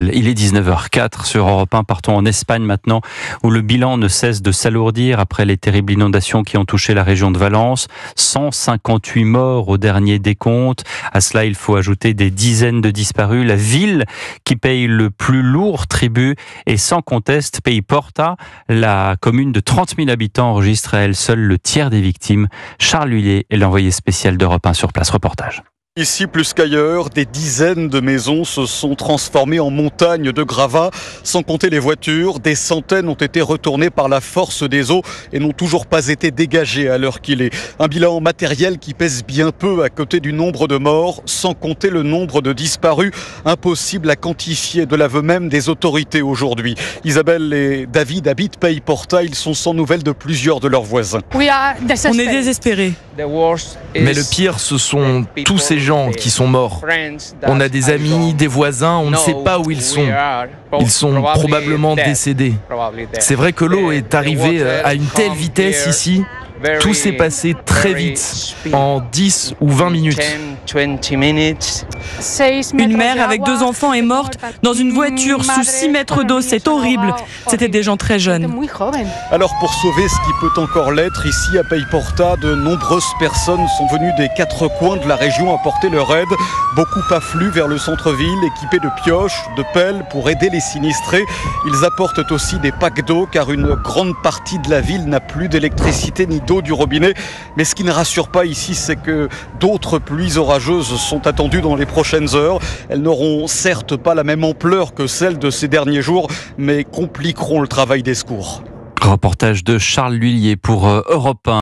Il est 19h04 sur Europe 1. Partons en Espagne maintenant, où le bilan ne cesse de s'alourdir après les terribles inondations qui ont touché la région de Valence. 158 morts au dernier décompte. À cela, il faut ajouter des dizaines de disparus. La ville qui paye le plus lourd tribut et sans conteste paye Porta. La commune de 30 000 habitants enregistre à elle seule le tiers des victimes. Charles Lhuillier est l'envoyé spécial d'Europe 1 sur place. Reportage. Ici, plus qu'ailleurs, des dizaines de maisons se sont transformées en montagnes de gravats. Sans compter les voitures, des centaines ont été retournées par la force des eaux et n'ont toujours pas été dégagées à l'heure qu'il est. Un bilan matériel qui pèse bien peu à côté du nombre de morts, sans compter le nombre de disparus, impossible à quantifier de l'aveu même des autorités aujourd'hui. Isabelle et David habitent Pays Porta, ils sont sans nouvelles de plusieurs de leurs voisins. On est désespérés. Mais le pire, ce sont tous ces gens qui sont morts. On a des amis, des voisins, on ne sait pas où ils sont. Ils sont probablement décédés. C'est vrai que l'eau est arrivée à une telle vitesse ici. Tout s'est passé très vite, en 10 ou 20 minutes. Une mère avec 2 enfants est morte dans une voiture sous 6 mètres d'eau. C'est horrible. C'était des gens très jeunes. Alors pour sauver ce qui peut encore l'être, ici à Pays Porta, de nombreuses personnes sont venues des 4 coins de la région apporter leur aide. Beaucoup affluent vers le centre-ville, équipés de pioches, de pelles pour aider les sinistrés. Ils apportent aussi des packs d'eau car une grande partie de la ville n'a plus d'électricité ni d'eau du robinet. Mais ce qui ne rassure pas ici, c'est que d'autres pluies orageuses sont attendues dans les prochaines heures. Elles n'auront certes pas la même ampleur que celles de ces derniers jours, mais compliqueront le travail des secours. Reportage de Charles Lhuillier pour Europe 1.